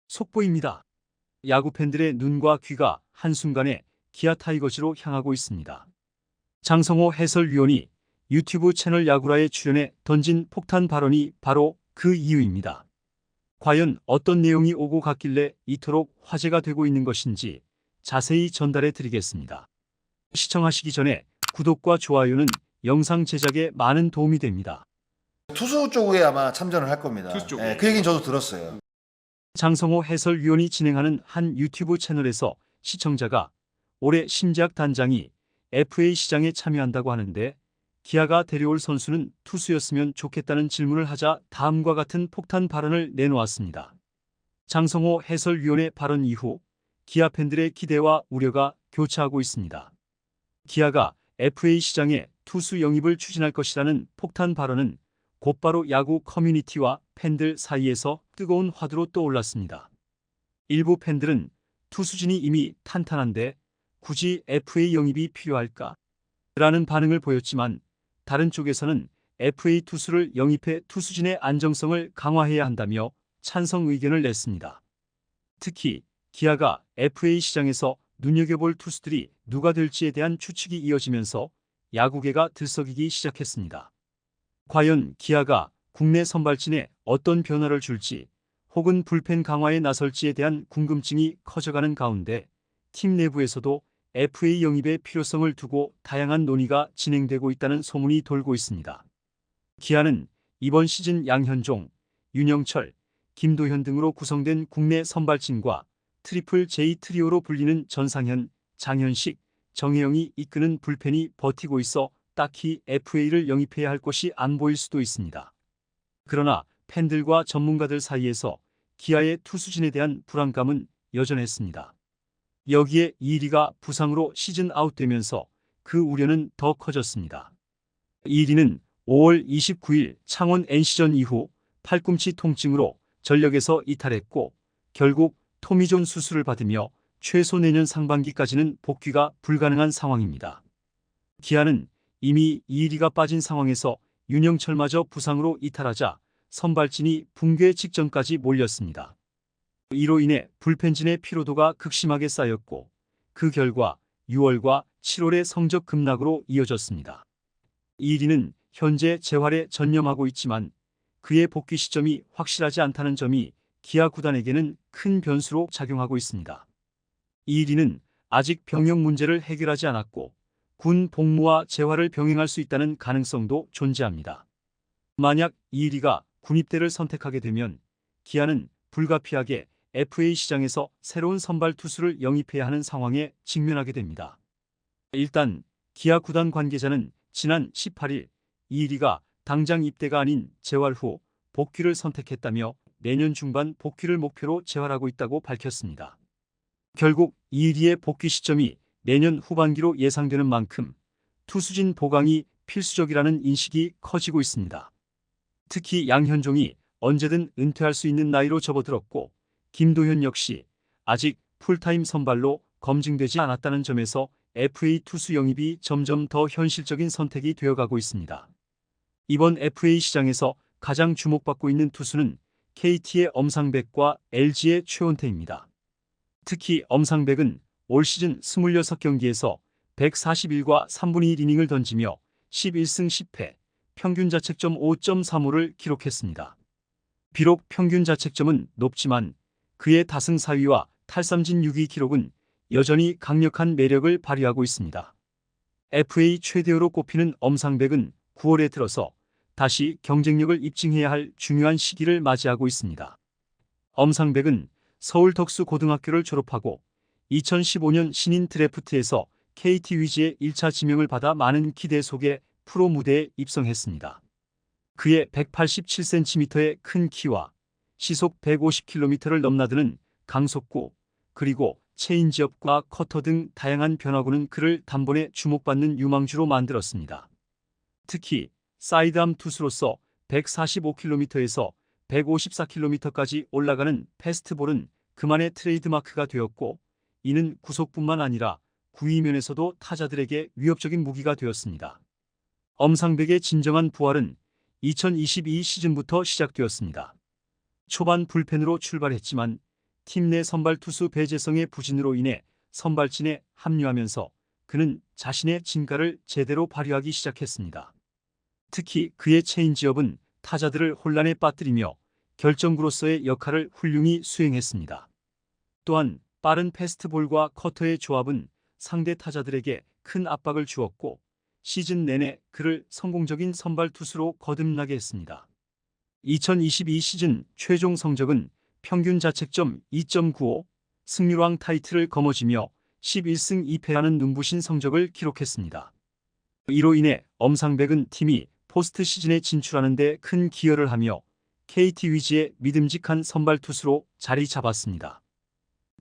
속보입니다. 야구 팬들의 눈과 귀가 한순간에 기아 타이거즈로 향하고 있습니다. 장성호 해설위원이 유튜브 채널 야구라에 출연해 던진 폭탄 발언이 바로 그 이유입니다. 과연 어떤 내용이 오고 갔길래 이토록 화제가 되고 있는 것인지 자세히 전달해 드리겠습니다. 시청하시기 전에 구독과 좋아요는 영상 제작에 많은 도움이 됩니다. 투수 쪽에 아마 참전을 할 겁니다. 투수 쪽에. 네, 그 얘기는 저도 들었어요. 장성호 해설위원이 진행하는 한 유튜브 채널에서 시청자가 올해 심재학 단장이 FA 시장에 참여한다고 하는데 기아가 데려올 선수는 투수였으면 좋겠다는 질문을 하자 다음과 같은 폭탄 발언을 내놓았습니다. 장성호 해설위원의 발언 이후 기아 팬들의 기대와 우려가 교차하고 있습니다. 기아가 FA 시장에 투수 영입을 추진할 것이라는 폭탄 발언은 곧바로 야구 커뮤니티와 팬들 사이에서 뜨거운 화두로 떠올랐습니다. 일부 팬들은 투수진이 이미 탄탄한데 굳이 FA 영입이 필요할까? 라는 반응을 보였지만 다른 쪽에서는 FA 투수를 영입해 투수진의 안정성을 강화해야 한다며 찬성 의견을 냈습니다. 특히 기아가 FA 시장에서 눈여겨볼 투수들이 누가 될지에 대한 추측이 이어지면서 야구계가 들썩이기 시작했습니다. 과연 기아가 국내 선발진에 어떤 변화를 줄지 혹은 불펜 강화에 나설지에 대한 궁금증이 커져가는 가운데 팀 내부에서도 FA 영입의 필요성을 두고 다양한 논의가 진행되고 있다는 소문이 돌고 있습니다. 기아는 이번 시즌 양현종, 윤영철, 김도현 등으로 구성된 국내 선발진과 트리플 J 트리오로 불리는 전상현, 장현식, 정혜영이 이끄는 불펜이 버티고 있어 딱히 FA를 영입해야 할 것이 안 보일 수도 있습니다. 그러나 팬들과 전문가들 사이에서 기아의 투수진에 대한 불안감은 여전했습니다. 여기에 이리가 부상으로 시즌 아웃되면서 그 우려는 더 커졌습니다. 이리는 5월 29일 창원 NC전 이후 팔꿈치 통증으로 전력에서 이탈했고 결국 토미존 수술을 받으며 최소 내년 상반기까지는 복귀가 불가능한 상황입니다. 기아는 이미 이리가 빠진 상황에서 윤영철마저 부상으로 이탈하자 선발진이 붕괴 직전까지 몰렸습니다. 이로 인해 불펜진의 피로도가 극심하게 쌓였고 그 결과 6월과 7월의 성적 급락으로 이어졌습니다. 이리는 현재 재활에 전념하고 있지만 그의 복귀 시점이 확실하지 않다는 점이 기아 구단에게는 큰 변수로 작용하고 있습니다. 이리는 아직 병역 문제를 해결하지 않았고 군 복무와 재활을 병행할 수 있다는 가능성도 존재합니다. 만약 이리가 군입대를 선택하게 되면 기아는 불가피하게 FA 시장에서 새로운 선발 투수를 영입해야 하는 상황에 직면하게 됩니다. 일단 기아 구단 관계자는 지난 18일 이리가 당장 입대가 아닌 재활 후 복귀를 선택했다며 내년 중반 복귀를 목표로 재활하고 있다고 밝혔습니다. 결국 이리의 복귀 시점이 내년 후반기로 예상되는 만큼 투수진 보강이 필수적이라는 인식이 커지고 있습니다. 특히 양현종이 언제든 은퇴할 수 있는 나이로 접어들었고 김도현 역시 아직 풀타임 선발로 검증되지 않았다는 점에서 FA 투수 영입이 점점 더 현실적인 선택이 되어가고 있습니다. 이번 FA 시장에서 가장 주목받고 있는 투수는 KT의 엄상백과 LG의 최원태입니다. 특히 엄상백은 올 시즌 26경기에서 141과 3분의 1이닝을 던지며 11승 10패, 평균 자책점 5.35를 기록했습니다. 비록 평균 자책점은 높지만 그의 다승 4위와 탈삼진 6위 기록은 여전히 강력한 매력을 발휘하고 있습니다. FA 최대어로 꼽히는 엄상백은 9월에 들어서 다시 경쟁력을 입증해야 할 중요한 시기를 맞이하고 있습니다. 엄상백은 서울 덕수고등학교를 졸업하고 2015년 신인 드래프트에서 KT 위즈의 1차 지명을 받아 많은 기대 속에 프로 무대에 입성했습니다. 그의 187cm의 큰 키와 시속 150km를 넘나드는 강속구, 그리고 체인지업과 커터 등 다양한 변화구는 그를 단번에 주목받는 유망주로 만들었습니다. 특히 사이드암 투수로서 145km에서 154km까지 올라가는 패스트볼은 그만의 트레이드마크가 되었고 이는 구속뿐만 아니라 구위면에서도 타자들에게 위협적인 무기가 되었습니다. 엄상백의 진정한 부활은 2022 시즌부터 시작되었습니다. 초반 불펜으로 출발했지만 팀 내 선발 투수 배재성의 부진으로 인해 선발진에 합류하면서 그는 자신의 진가를 제대로 발휘하기 시작했습니다. 특히 그의 체인지업은 타자들을 혼란에 빠뜨리며 결정구로서의 역할을 훌륭히 수행했습니다. 또한 빠른 패스트볼과 커터의 조합은 상대 타자들에게 큰 압박을 주었고 시즌 내내 그를 성공적인 선발 투수로 거듭나게 했습니다. 2022 시즌 최종 성적은 평균 자책점 2.95, 승률왕 타이틀을 거머쥐며 11승 2패라는 눈부신 성적을 기록했습니다. 이로 인해 엄상백은 팀이 포스트 시즌에 진출하는 데 큰 기여를 하며 KT 위즈의 믿음직한 선발 투수로 자리 잡았습니다.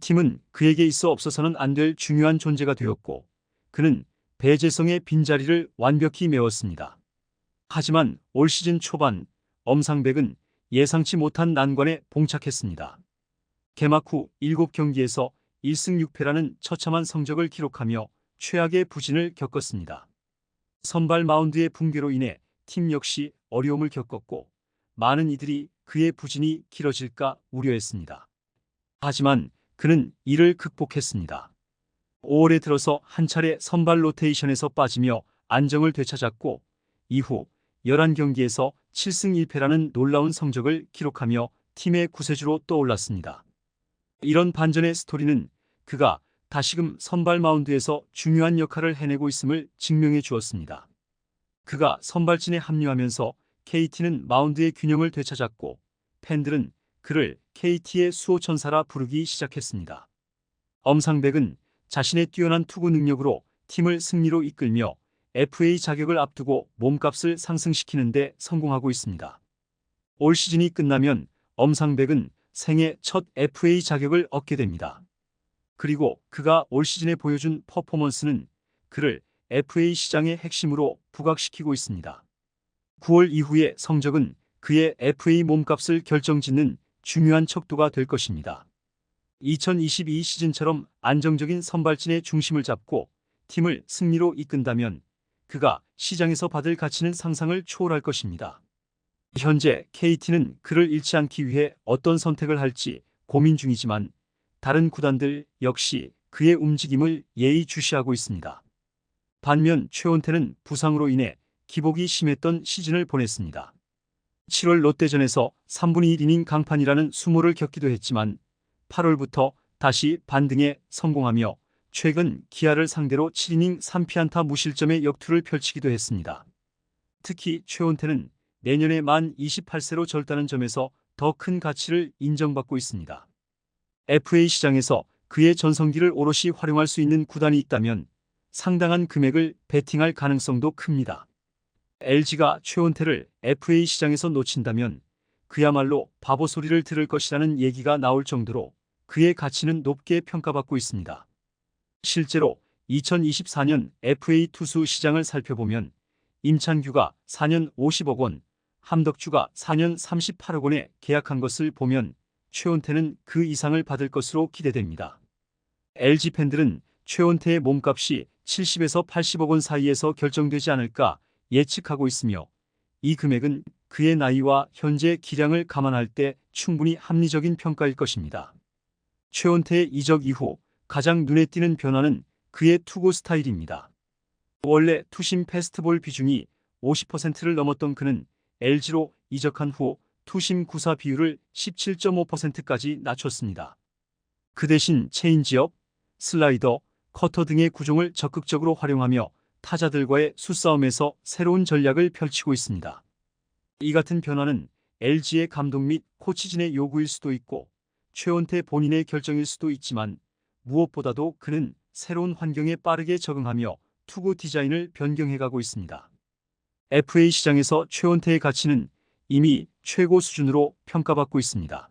팀은 그에게 있어 없어서는 안 될 중요한 존재가 되었고 그는 배재성의 빈자리를 완벽히 메웠습니다. 하지만 올 시즌 초반 엄상백은 예상치 못한 난관에 봉착했습니다. 개막 후 7경기에서 1승 6패라는 처참한 성적을 기록하며 최악의 부진을 겪었습니다. 선발 마운드의 붕괴로 인해 팀 역시 어려움을 겪었고 많은 이들이 그의 부진이 길어질까 우려했습니다. 하지만 그는 이를 극복했습니다. 5월에 들어서 한 차례 선발 로테이션에서 빠지며 안정을 되찾았고 이후 11경기에서 7승 1패라는 놀라운 성적을 기록하며 팀의 구세주로 떠올랐습니다. 이런 반전의 스토리는 그가 다시금 선발 마운드에서 중요한 역할을 해내고 있음을 증명해 주었습니다. 그가 선발진에 합류하면서 KT는 마운드의 균형을 되찾았고 팬들은 그를 KT의 수호천사라 부르기 시작했습니다. 엄상백은 자신의 뛰어난 투구 능력으로 팀을 승리로 이끌며 FA 자격을 앞두고 몸값을 상승시키는 데 성공하고 있습니다. 올 시즌이 끝나면 엄상백은 생애 첫 FA 자격을 얻게 됩니다. 그리고 그가 올 시즌에 보여준 퍼포먼스는 그를 FA 시장의 핵심으로 부각시키고 있습니다. 9월 이후의 성적은 그의 FA 몸값을 결정짓는 중요한 척도가 될 것입니다. 2022 시즌처럼 안정적인 선발진의 중심을 잡고 팀을 승리로 이끈다면 그가 시장에서 받을 가치는 상상을 초월할 것입니다. 현재 KT는 그를 잃지 않기 위해 어떤 선택을 할지 고민 중이지만 다른 구단들 역시 그의 움직임을 예의주시하고 있습니다. 반면 최원태는 부상으로 인해 기복이 심했던 시즌을 보냈습니다. 7월 롯데전에서 3분의 1이닝 강판이라는 수모를 겪기도 했지만 8월부터 다시 반등에 성공하며 최근 기아를 상대로 7이닝 3피안타 무실점의 역투를 펼치기도 했습니다. 특히 최원태는 내년에 만 28세로 절다는 점에서 더 큰 가치를 인정받고 있습니다. FA 시장에서 그의 전성기를 오롯이 활용할 수 있는 구단이 있다면 상당한 금액을 베팅할 가능성도 큽니다. LG가 최원태를 FA 시장에서 놓친다면 그야말로 바보 소리를 들을 것이라는 얘기가 나올 정도로 그의 가치는 높게 평가받고 있습니다. 실제로 2024년 FA 투수 시장을 살펴보면 임찬규가 4년 50억 원, 함덕주가 4년 38억 원에 계약한 것을 보면 최원태는 그 이상을 받을 것으로 기대됩니다. LG 팬들은 최원태의 몸값이 70에서 80억 원 사이에서 결정되지 않을까 예측하고 있으며 이 금액은 그의 나이와 현재 기량을 감안할 때 충분히 합리적인 평가일 것입니다. 최원태의 이적 이후 가장 눈에 띄는 변화는 그의 투구 스타일입니다. 원래 투심 패스트볼 비중이 50%를 넘었던 그는 LG로 이적한 후 투심 구사 비율을 17.5%까지 낮췄습니다. 그 대신 체인지업, 슬라이더, 커터 등의 구종을 적극적으로 활용하며 타자들과의 수싸움에서 새로운 전략을 펼치고 있습니다. 이 같은 변화는 LG의 감독 및 코치진의 요구일 수도 있고 최원태 본인의 결정일 수도 있지만 무엇보다도 그는 새로운 환경에 빠르게 적응하며 투구 디자인을 변경해가고 있습니다. FA 시장에서 최원태의 가치는 이미 최고 수준으로 평가받고 있습니다.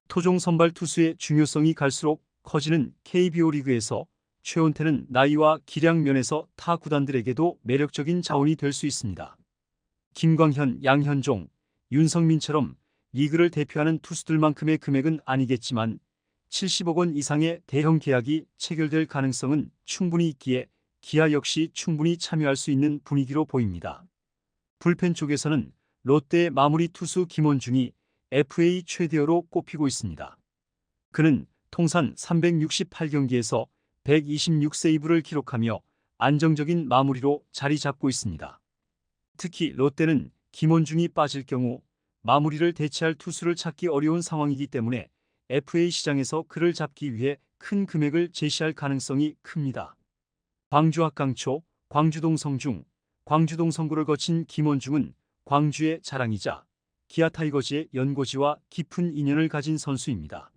토종 선발 투수의 중요성이 갈수록 커지는 KBO 리그에서 최원태는 나이와 기량 면에서 타 구단들에게도 매력적인 자원이 될 수 있습니다. 김광현, 양현종, 윤성민처럼 리그를 대표하는 투수들만큼의 금액은 아니겠지만 70억 원 이상의 대형 계약이 체결될 가능성은 충분히 있기에 기아 역시 충분히 참여할 수 있는 분위기로 보입니다. 불펜 쪽에서는 롯데의 마무리 투수 김원중이 FA 최대어로 꼽히고 있습니다. 그는 통산 368경기에서 126세이브를 기록하며 안정적인 마무리로 자리 잡고 있습니다. 특히 롯데는 김원중이 빠질 경우 마무리를 대체할 투수를 찾기 어려운 상황이기 때문에 FA 시장에서 그를 잡기 위해 큰 금액을 제시할 가능성이 큽니다. 광주 합강초, 광주동 성중, 광주동 성구를 거친 김원중은 광주의 자랑이자 기아 타이거즈의 연고지와 깊은 인연을 가진 선수입니다.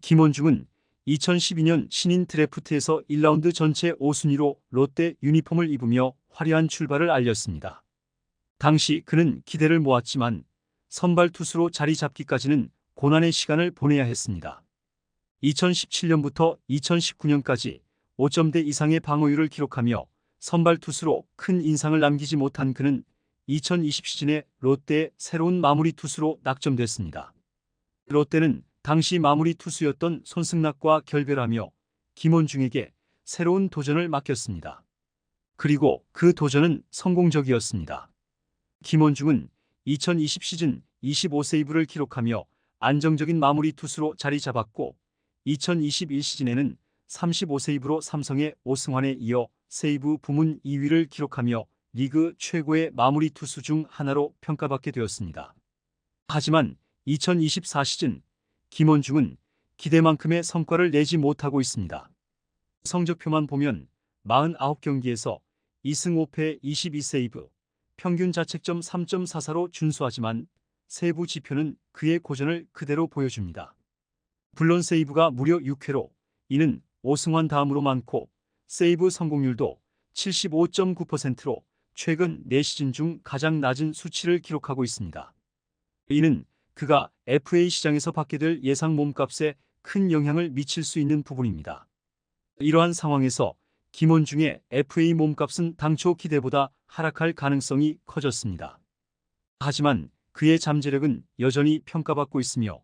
김원중은 2012년 신인 드래프트에서 1라운드 전체 5순위로 롯데 유니폼을 입으며 화려한 출발을 알렸습니다. 당시 그는 기대를 모았지만 선발 투수로 자리 잡기까지는 고난의 시간을 보내야 했습니다. 2017년부터 2019년까지 5점대 이상의 방어율을 기록하며 선발 투수로 큰 인상을 남기지 못한 그는 2020 시즌에 롯데의 새로운 마무리 투수로 낙점됐습니다. 롯데는 당시 마무리 투수였던 손승락과 결별하며 김원중에게 새로운 도전을 맡겼습니다. 그리고 그 도전은 성공적이었습니다. 김원중은 2020 시즌 25세이브를 기록하며 안정적인 마무리 투수로 자리 잡았고 2021 시즌에는 35세이브로 삼성의 오승환에 이어 세이브 부문 2위를 기록하며 리그 최고의 마무리 투수 중 하나로 평가받게 되었습니다. 하지만 2024 시즌 김원중은 기대만큼의 성과를 내지 못하고 있습니다. 성적표만 보면 49경기에서 2승 5패 22세이브, 평균 자책점 3.44로 준수하지만 세부 지표는 그의 고전을 그대로 보여줍니다. 물론 세이브가 무려 6회로 이는 오승환 다음으로 많고 세이브 성공률도 75.9%로 최근 4시즌 중 가장 낮은 수치를 기록하고 있습니다. 이는 그가 FA 시장에서 받게 될 예상 몸값에 큰 영향을 미칠 수 있는 부분입니다. 이러한 상황에서 김원중의 FA 몸값은 당초 기대보다 하락할 가능성이 커졌습니다. 하지만 그의 잠재력은 여전히 평가받고 있으며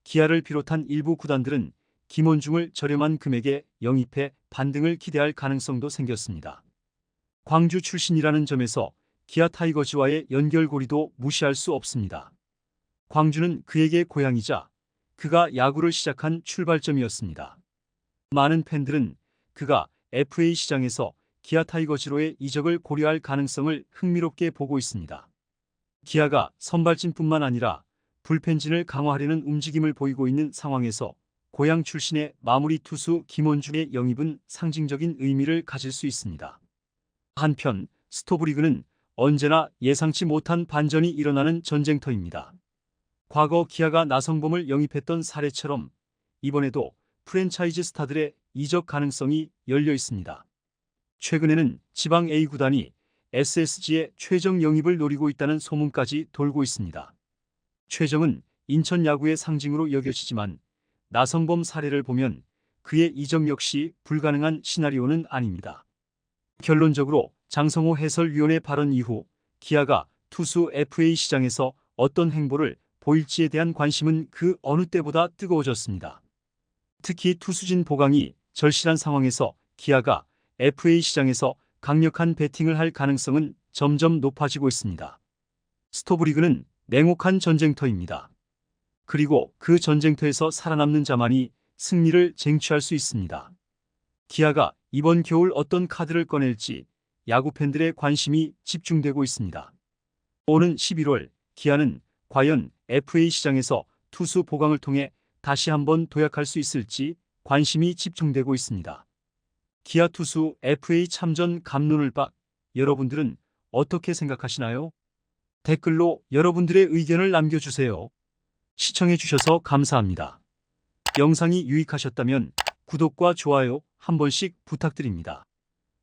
기아를 비롯한 일부 구단들은 김원중을 저렴한 금액에 영입해 반등을 기대할 가능성도 생겼습니다. 광주 출신이라는 점에서 기아 타이거즈와의 연결고리도 무시할 수 없습니다. 광주는 그에게 고향이자 그가 야구를 시작한 출발점이었습니다. 많은 팬들은 그가 FA 시장에서 기아 타이거즈로의 이적을 고려할 가능성을 흥미롭게 보고 있습니다. 기아가 선발진뿐만 아니라 불펜진을 강화하려는 움직임을 보이고 있는 상황에서 고향 출신의 마무리 투수 김원중의 영입은 상징적인 의미를 가질 수 있습니다. 한편 스토브리그는 언제나 예상치 못한 반전이 일어나는 전쟁터입니다. 과거 기아가 나성범을 영입했던 사례처럼 이번에도 프랜차이즈 스타들의 이적 가능성이 열려 있습니다. 최근에는 지방 A 구단이 SSG의 최정 영입을 노리고 있다는 소문까지 돌고 있습니다. 최정은 인천 야구의 상징으로 여겨지지만 나성범 사례를 보면 그의 이적 역시 불가능한 시나리오는 아닙니다. 결론적으로 장성호 해설위원의 발언 이후 기아가 투수 FA 시장에서 어떤 행보를 보일지에 대한 관심은 그 어느 때보다 뜨거워졌습니다. 특히 투수진 보강이 절실한 상황에서 기아가 FA 시장에서 강력한 배팅을 할 가능성은 점점 높아지고 있습니다. 스토브리그는 냉혹한 전쟁터입니다. 그리고 그 전쟁터에서 살아남는 자만이 승리를 쟁취할 수 있습니다. 기아가 이번 겨울 어떤 카드를 꺼낼지 야구 팬들의 관심이 집중되고 있습니다. 오는 11월 기아는 과연 FA 시장에서 투수 보강을 통해 다시 한번 도약할 수 있을지 관심이 집중되고 있습니다. 기아 투수 FA 참전 갑론을 박 여러분들은 어떻게 생각하시나요? 댓글로 여러분들의 의견을 남겨주세요. 시청해주셔서 감사합니다. 영상이 유익하셨다면 구독과 좋아요 한 번씩 부탁드립니다.